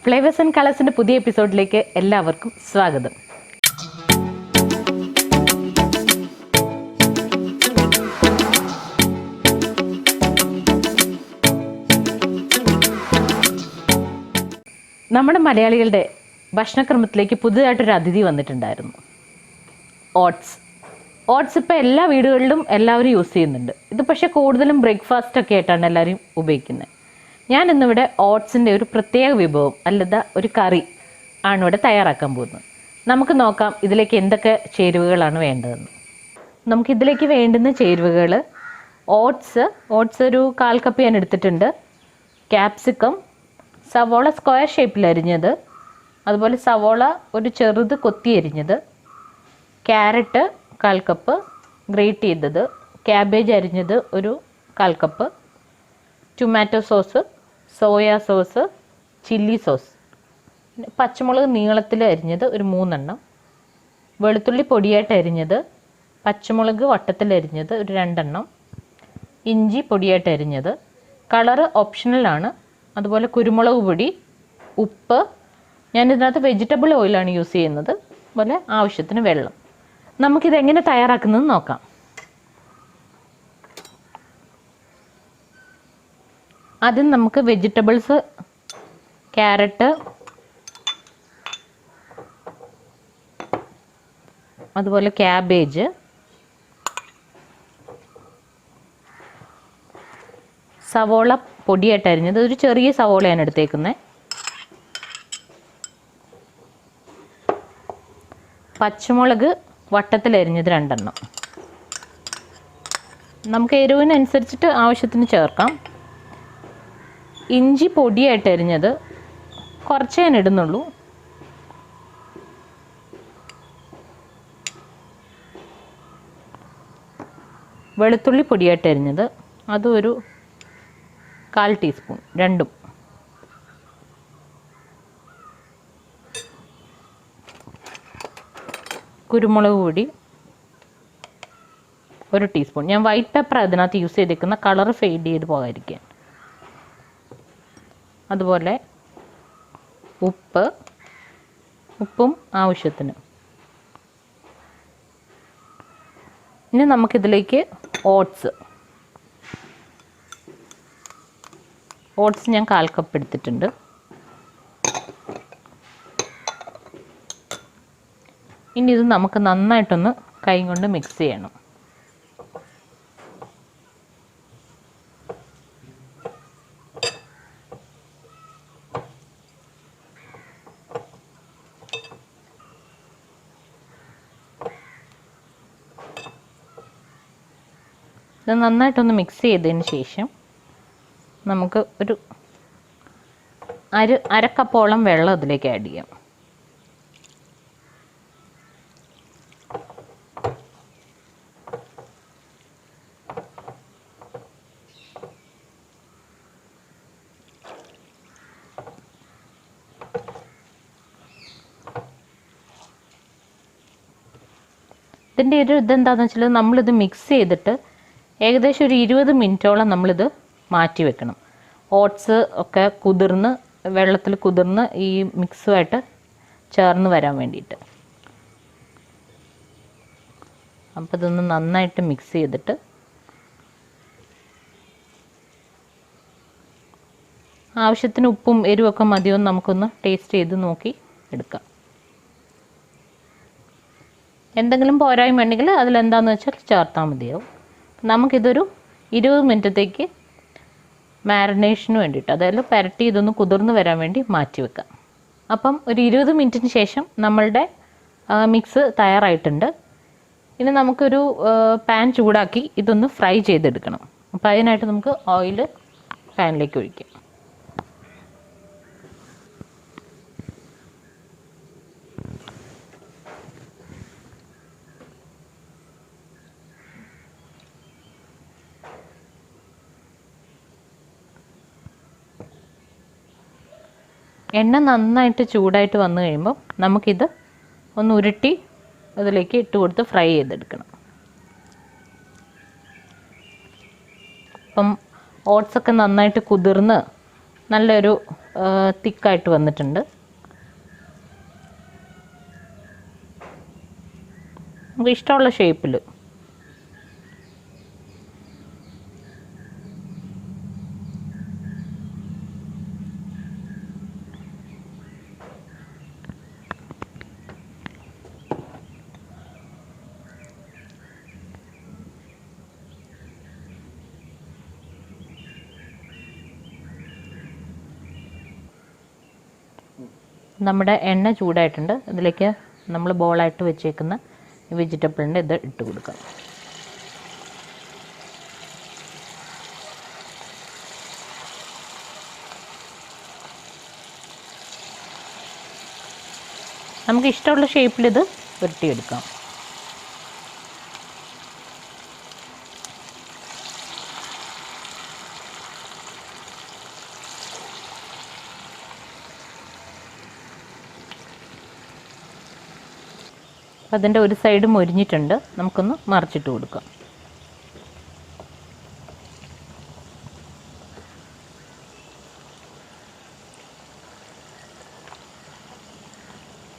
Flavours and കളേഴ്സിൻ്റെ പുതിയ എപ്പിസോഡിലേക്ക് എല്ലാവർക്കും സ്വാഗതം. നമ്മുടെ മലയാളികളുടെ ഭക്ഷണക്രമത്തിലേക്ക് പുതുതായിട്ടൊരു അതിഥി വന്നിട്ടുണ്ടായിരുന്നു. ഓട്സ് ഇപ്പോൾ എല്ലാ വീടുകളിലും എല്ലാവരും യൂസ് ചെയ്യുന്നുണ്ട്. ഇത് പക്ഷേ കൂടുതലും ബ്രേക്ക്ഫാസ്റ്റൊക്കെ ആയിട്ടാണ് എല്ലാവരും ഉപയോഗിക്കുന്നത്. ഞാൻ ഇന്നിവിടെ ഓട്സിൻ്റെ ഒരു പ്രത്യേക വിഭവം അല്ലാതെ ഒരു കറി ആണ് ഇവിടെ തയ്യാറാക്കാൻ പോകുന്നത്. നമുക്ക് നോക്കാം ഇതിലേക്ക് എന്തൊക്കെ ചേരുവകളാണ് വേണ്ടതെന്ന്. നമുക്കിതിലേക്ക് വേണ്ടുന്ന ചേരുവകൾ ഓട്സ് ഒരു 1/4 കപ്പ് ഞാൻ എടുത്തിട്ടുണ്ട്. ക്യാപ്സിക്കം, സവോള സ്ക്വയർ ഷേപ്പിൽ അരിഞ്ഞത്, അതുപോലെ സവോള ഒരു ചെറുത് കൊത്തി അരിഞ്ഞത്, ക്യാരറ്റ് 1/4 കപ്പ് ഗ്രേറ്റ് ചെയ്തത്, ക്യാബേജ് അരിഞ്ഞത് ഒരു 1/4 cup, tomato sauce, soya sauce, chilli sauce, പച്ചമുളക് നീളത്തിൽ അരിഞ്ഞത് ഒരു 3 എണ്ണം, വെളുത്തുള്ളി പൊടിയായിട്ട് അരിഞ്ഞത്, പച്ചമുളക് വട്ടത്തിൽ അരിഞ്ഞത് ഒരു 2 എണ്ണം, ഇഞ്ചി പൊടിയായിട്ട് അരിഞ്ഞത്, കളറ് ഓപ്ഷണലാണ്, അതുപോലെ കുരുമുളക് പൊടി, ഉപ്പ്, ഞാനിതിനകത്ത് വെജിറ്റബിൾ ഓയിലാണ് യൂസ് ചെയ്യുന്നത്, അതുപോലെ ആവശ്യത്തിന് വെള്ളം. നമുക്കിതെങ്ങനെ തയ്യാറാക്കുന്നത് നോക്കാം. ആദ്യം നമുക്ക് വെജിറ്റബിൾസ്, ക്യാരറ്റ്, അതുപോലെ ക്യാബേജ്, സവോള പൊടിയായിട്ട് അരിഞ്ഞത്, ഒരു ചെറിയ സവോളയാണ് എടുത്തേക്കുന്നത്, പച്ചമുളക് വട്ടത്തിലരിഞ്ഞത് 2 എണ്ണം. നമുക്ക് എരിവിനനുസരിച്ചിട്ട് ആവശ്യത്തിന് ചേർക്കാം. ഇഞ്ചി പൊടിയായിട്ട് അരിഞ്ഞത് കുറച്ചേ ഞാൻ ഇടുന്നുള്ളൂ. വെളുത്തുള്ളി പൊടിയായിട്ട് അരിഞ്ഞത് അതും ഒരു 1/4 ടീസ്പൂൺ, രണ്ടും. കുരുമുളക് പൊടി 1 ടീസ്പൂൺ. ഞാൻ വൈറ്റ് പെപ്പർ അതിനകത്ത് യൂസ് ചെയ്തിരിക്കുന്ന, കളർ ഫെയ്ഡ് ചെയ്ത് പോകാതിരിക്കാൻ. അതുപോലെ ഉപ്പും ആവശ്യത്തിന്. ഇനി നമുക്കിതിലേക്ക് ഓട്സ് ഞാൻ 1/4 കപ്പ് എടുത്തിട്ടുണ്ട്. ഇനി ഇത് നമുക്ക് നന്നായിട്ടൊന്ന് കൈ കൊണ്ട് മിക്സ് ചെയ്യണം. ഇത് നന്നായിട്ടൊന്ന് മിക്സ് ചെയ്തതിന് ശേഷം നമുക്ക് ഒരു അര കപ്പോളം വെള്ളം അതിലേക്ക് ആഡ് ചെയ്യാം. ഇതിൻ്റെ ഒരു ഇതെന്താണെന്ന് വെച്ചാൽ നമ്മളിത് മിക്സ് ചെയ്തിട്ട് ഏകദേശം ഒരു 20 മിനിറ്റോളം നമ്മളിത് മാറ്റി വെക്കണം. ഓട്സ് ഒക്കെ വെള്ളത്തിൽ കുതിർന്ന് ഈ മിക്സുമായിട്ട് ചേർന്ന് വരാൻ വേണ്ടിയിട്ട്. അപ്പോൾ ഇതൊന്ന് നന്നായിട്ട് മിക്സ് ചെയ്തിട്ട് ആവശ്യത്തിന് ഉപ്പും എരിവൊക്കെ മതിയോ നമുക്കൊന്ന് ടേസ്റ്റ് ചെയ്ത് നോക്കി എടുക്കാം. എന്തെങ്കിലും പോരായ്മ ഉണ്ടെങ്കിൽ അതിലെന്താണെന്ന് വെച്ചാൽ ചേർത്താൽ മതിയാവും. നമുക്കിതൊരു 20 മിനിറ്റത്തേക്ക് മാരിനേഷന് വേണ്ടിയിട്ട്, അതായത് പുരട്ടി ഇതൊന്ന് കുതിർന്ന് വരാൻ വേണ്ടി മാറ്റി വെക്കാം. അപ്പം ഒരു 20 മിനിറ്റിന് ശേഷം നമ്മളുടെ മിക്സ് തയ്യാറായിട്ടുണ്ട്. ഇനി നമുക്കൊരു പാൻ ചൂടാക്കി ഇതൊന്ന് ഫ്രൈ ചെയ്തെടുക്കണം. അപ്പോൾ അതിനായിട്ട് നമുക്ക് ഓയിൽ പാനിലേക്ക് ഒഴിക്കാം. എണ്ണ നന്നായിട്ട് ചൂടായിട്ട് വന്നു കഴിയുമ്പോൾ നമുക്കിത് ഒന്ന് ഉരുട്ടി അതിലേക്ക് ഇട്ട് കൊടുത്ത് ഫ്രൈ ചെയ്തെടുക്കണം. അപ്പം ഓട്സൊക്കെ നന്നായിട്ട് കുതിർന്ന് നല്ലൊരു തിക്കായിട്ട് വന്നിട്ടുണ്ട്. നമുക്ക് ഇഷ്ടമുള്ള ഷേപ്പിൽ നമ്മുടെ എണ്ണ ചൂടായിട്ടുണ്ട്. ഇതിലേക്ക് നമ്മൾ ബോളായിട്ട് വെച്ചേക്കുന്ന വെജിറ്റബിളിൻ്റെ ഇത് ഇട്ട് കൊടുക്കാം. നമുക്ക് ഇഷ്ടമുള്ള ഷേപ്പിൽ ഇത് ഉരുട്ടിയെടുക്കാം. അതിൻ്റെ ഒരു സൈഡ് മൊരിഞ്ഞിട്ടുണ്ട്. നമുക്കൊന്ന് മറിച്ചിട്ട് കൊടുക്കാം.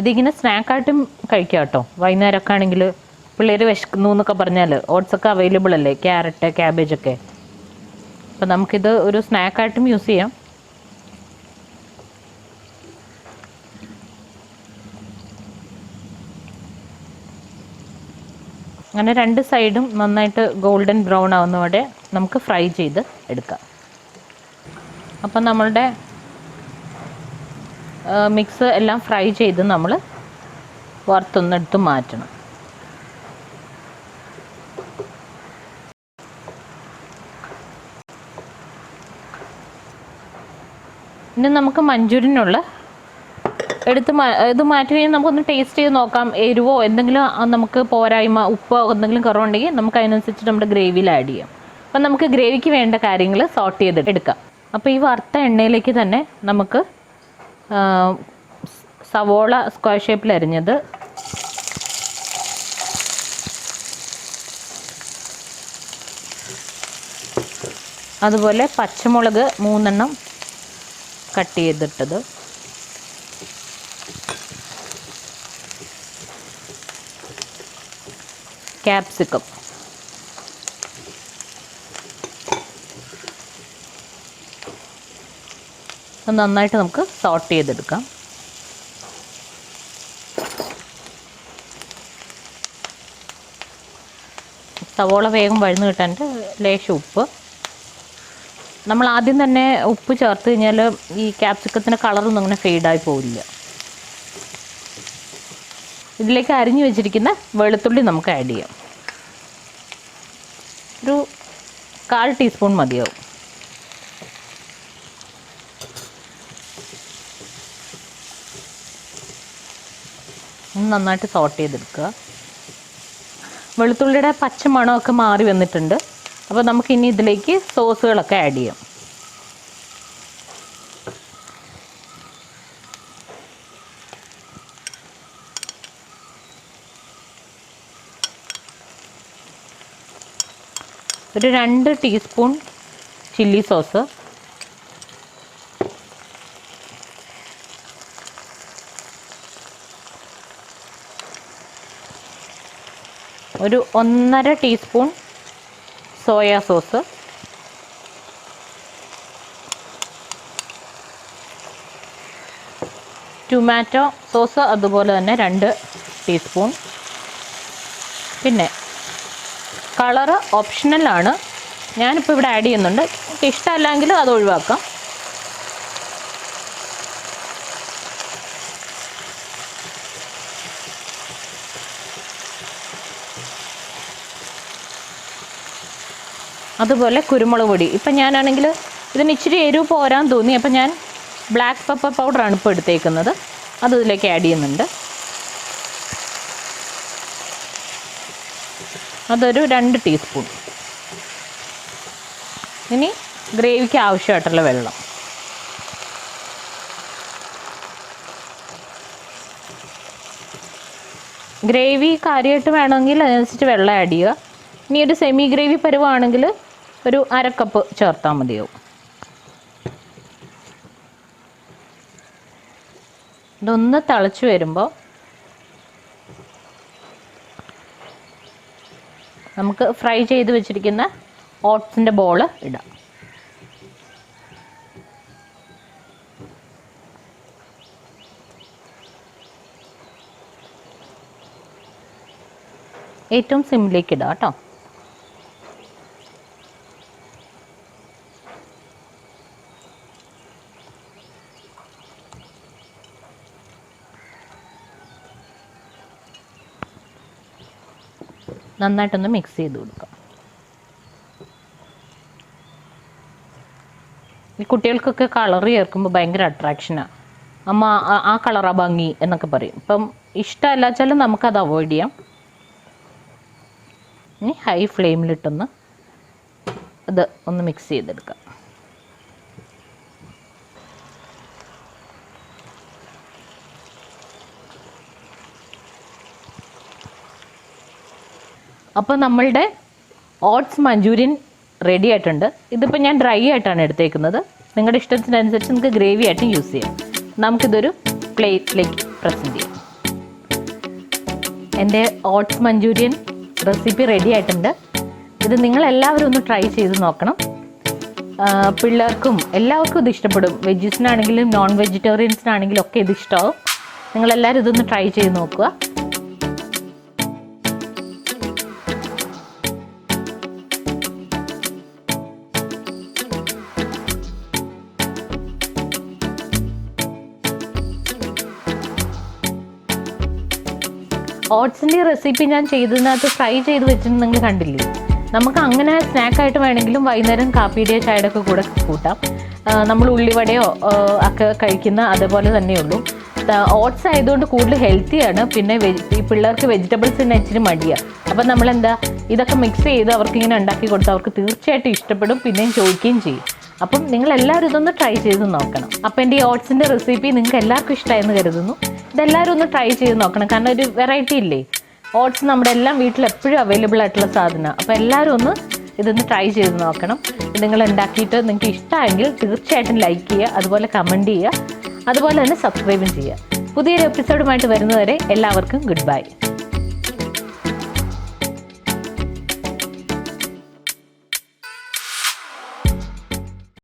ഇതിങ്ങനെ സ്നാക്കായിട്ടും കഴിക്കാം കേട്ടോ. വൈകുന്നേരമൊക്കെ ആണെങ്കിൽ പിള്ളേർ വിശക്കുന്നു എന്നൊക്കെ പറഞ്ഞാൽ ഓട്സൊക്കെ അവൈലബിൾ അല്ലേ, ക്യാരറ്റ് ക്യാബേജൊക്കെ. അപ്പോൾ നമുക്കിത് ഒരു സ്നാക്കായിട്ടും യൂസ് ചെയ്യാം. അങ്ങനെ രണ്ട് സൈഡും നന്നായിട്ട് ഗോൾഡൻ ബ്രൗൺ ആവുന്നതോടെ നമുക്ക് ഫ്രൈ ചെയ്ത് എടുക്കാം. അപ്പം നമ്മളുടെ മിക്സ് എല്ലാം ഫ്രൈ ചെയ്ത് നമ്മൾ വറുത്തൊന്നെടുത്ത് മാറ്റണം. ഇനി നമുക്ക് മഞ്ചൂരിയനുള്ള ഇത് മാറ്റി കഴിഞ്ഞാൽ നമുക്കൊന്ന് ടേസ്റ്റ് ചെയ്ത് നോക്കാം. എരിവോ എന്തെങ്കിലും നമുക്ക് പോരായ്മ, ഉപ്പോ എന്തെങ്കിലും കുറവുണ്ടെങ്കിൽ നമുക്ക് അതിനനുസരിച്ച് നമ്മുടെ ഗ്രേവിയിൽ ആഡ് ചെയ്യാം. അപ്പം നമുക്ക് ഗ്രേവിക്ക് വേണ്ട കാര്യങ്ങൾ സോട്ട് ചെയ്ത് എടുക്കാം. അപ്പോൾ ഈ വറുത്ത എണ്ണയിലേക്ക് തന്നെ നമുക്ക് സവോള സ്ക്വയർ ഷേപ്പിൽ അരിഞ്ഞത്, അതുപോലെ പച്ചമുളക് 3 എണ്ണം കട്ട് ചെയ്തിട്ടത്, ക്യാപ്സിക്കം, നന്നായിട്ട് നമുക്ക് സോട്ട് ചെയ്തെടുക്കാം. സവോള വേഗം വഴന്ന് കിട്ടാനായിട്ട് ലേശം ഉപ്പ്. നമ്മൾ ആദ്യം തന്നെ ഉപ്പ് ചേർത്ത് കഴിഞ്ഞാൽ ഈ ക്യാപ്സിക്കത്തിൻ്റെ കളറൊന്നും അങ്ങനെ ഫെയ്ഡായി പോവില്ല. ഇതിലേക്ക് അരിഞ്ഞു വെച്ചിരിക്കുന്ന വെളുത്തുള്ളി നമുക്ക് ആഡ് ചെയ്യാം. ഒരു 1/4 ടീസ്പൂൺ മതിയാവും. നന്നായിട്ട് സോട്ട് ചെയ്തെടുക്കുക. വെളുത്തുള്ളിയുടെ പച്ച മണമൊക്കെ മാറി വന്നിട്ടുണ്ട്. അപ്പോൾ നമുക്കിനി ഇതിലേക്ക് സോസുകളൊക്കെ ആഡ് ചെയ്യാം. ഒരു 2 ടീസ്പൂൺ ചില്ലി സോസ്, ഒരു 1.5 teaspoon soya sauce, tomato sauce അതുപോലെ തന്നെ 2 ടീസ്പൂൺ. പിന്നെ കളറ് ഓപ്ഷണലാണ്, ഞാനിപ്പോൾ ഇവിടെ ആഡ് ചെയ്യുന്നുണ്ട്. എനിക്ക് ഇഷ്ടമല്ലെങ്കിൽ അത് ഒഴിവാക്കാം. അതുപോലെ കുരുമുളക് പൊടി. ഇപ്പം ഞാനാണെങ്കിൽ ഇതിന് ഇച്ചിരി എരിവ് പോരാൻ തോന്നി, അപ്പം ഞാൻ ബ്ലാക്ക് പെപ്പർ പൗഡറാണ് ഇപ്പോൾ എടുത്തേക്കുന്നത്. അത് ഇതിലേക്ക് ആഡ് ചെയ്യുന്നുണ്ട്. അതൊരു 2 ടീസ്പൂൺ. ഇനി ഗ്രേവിക്ക് ആവശ്യമായിട്ടുള്ള വെള്ളം. ഗ്രേവി കാര്യമായിട്ട് വേണമെങ്കിൽ അതിനനുസരിച്ച് വെള്ളം ആഡ് ചെയ്യുക. ഇനി ഒരു സെമി ഗ്രേവി പരുവാണെങ്കിൽ ഒരു 1/2 കപ്പ് ചേർത്താൽ മതിയാവും. ഇതൊന്ന് തിളച്ച് വരുമ്പോൾ നമുക്ക് ഫ്രൈ ചെയ്ത് വെച്ചിരിക്കുന്ന ഓട്സിൻ്റെ ബോള് ഇടാം. ഏറ്റവും സിമ്മിലേക്ക് ഇടാം കേട്ടോ. നന്നായിട്ടൊന്ന് മിക്സ് ചെയ്ത് കൊടുക്കാം. ഈ കുട്ടികൾക്കൊക്കെ കളർ ചേർക്കുമ്പോൾ ഭയങ്കര അട്രാക്ഷനാണ്. അമ്മ ആ കളറാ ഭംഗി എന്നൊക്കെ പറയും. ഇപ്പം ഇഷ്ടമല്ല വെച്ചാലും നമുക്കത് അവോയ്ഡ് ചെയ്യാം. ഇനി ഹൈ ഫ്ലെയിമിലിട്ടൊന്ന് അത് ഒന്ന് മിക്സ് ചെയ്തെടുക്കാം. അപ്പോൾ നമ്മളുടെ ഓട്സ് മഞ്ചൂരിയൻ റെഡി ആയിട്ടുണ്ട്. ഇതിപ്പോൾ ഞാൻ ഡ്രൈ ആയിട്ടാണ് എടുത്തേക്കുന്നത്. നിങ്ങളുടെ ഇഷ്ടത്തിനനുസരിച്ച് നിങ്ങൾക്ക് ഗ്രേവി ആയിട്ടും യൂസ് ചെയ്യാം. നമുക്കിതൊരു പ്ലേറ്റിലേക്ക് പ്രസൻറ്റ് ചെയ്യാം. എൻ്റെ ഓട്സ് മഞ്ചൂരിയൻ റെസിപ്പി റെഡി ആയിട്ടുണ്ട്. ഇത് നിങ്ങളെല്ലാവരും ഒന്ന് ട്രൈ ചെയ്ത് നോക്കണം. പിള്ളേർക്കും എല്ലാവർക്കും ഇത് ഇഷ്ടപ്പെടും. വെജീസിനാണെങ്കിലും നോൺ വെജിറ്റേറിയൻസിനാണെങ്കിലും ഒക്കെ ഇത് ഇഷ്ടമാവും. നിങ്ങളെല്ലാവരും ഇതൊന്ന് ട്രൈ ചെയ്ത് നോക്കുക. ഓട്സിൻ്റെ റെസിപ്പി ഞാൻ ചെയ്തതിനകത്ത് ഫ്രൈ ചെയ്ത് വെച്ചിട്ട് നിങ്ങൾ കണ്ടില്ലേ. നമുക്ക് അങ്ങനെ സ്നാക്കായിട്ട് വേണമെങ്കിലും വൈകുന്നേരം കാപ്പിയുടെയോ ചായയുടെ ഒക്കെ കൂടെ കൂട്ടാം. നമ്മൾ ഉള്ളിവടയോ ഒക്കെ കഴിക്കുന്ന അതേപോലെ തന്നെയുള്ളൂ. ഓട്സ് ആയതുകൊണ്ട് കൂടുതൽ ഹെൽത്തിയാണ്. പിന്നെ ഈ പിള്ളേർക്ക് വെജിറ്റബിൾസ് തന്നെ ഇച്ചിരി മടിയാണ്. അപ്പം നമ്മളെന്താ ഇതൊക്കെ മിക്സ് ചെയ്ത് അവർക്കിങ്ങനെ ഉണ്ടാക്കി കൊടുത്താൽ അവർക്ക് തീർച്ചയായിട്ടും ഇഷ്ടപ്പെടും, പിന്നെയും ചോദിക്കുകയും ചെയ്യും. അപ്പം നിങ്ങളെല്ലാവരും ഇതൊന്ന് ട്രൈ ചെയ്ത് നോക്കണം. അപ്പം എൻ്റെ ഈ ഓട്സിൻ്റെ റെസിപ്പി നിങ്ങൾക്ക് എല്ലാവർക്കും ഇഷ്ടമായെന്ന് കരുതുന്നു. ഇതെല്ലാവരും ഒന്ന് ട്രൈ ചെയ്ത് നോക്കണം. കാരണം ഒരു വെറൈറ്റി ഇല്ലേ. ഓട്സ് നമ്മുടെ എല്ലാം വീട്ടിൽ എപ്പോഴും അവൈലബിൾ ആയിട്ടുള്ള സാധനമാണ്. അപ്പോൾ എല്ലാവരും ഒന്ന് ഇതൊന്ന് ട്രൈ ചെയ്ത് നോക്കണം. നിങ്ങൾ ഉണ്ടാക്കിയിട്ട് നിങ്ങൾക്ക് ഇഷ്ടമായെങ്കിൽ തീർച്ചയായിട്ടും ലൈക്ക് ചെയ്യുക, അതുപോലെ കമൻറ്റ് ചെയ്യുക, അതുപോലെ തന്നെ സബ്സ്ക്രൈബും ചെയ്യുക. പുതിയൊരു എപ്പിസോഡുമായിട്ട് വരുന്നവരെ എല്ലാവർക്കും ഗുഡ് ബൈ.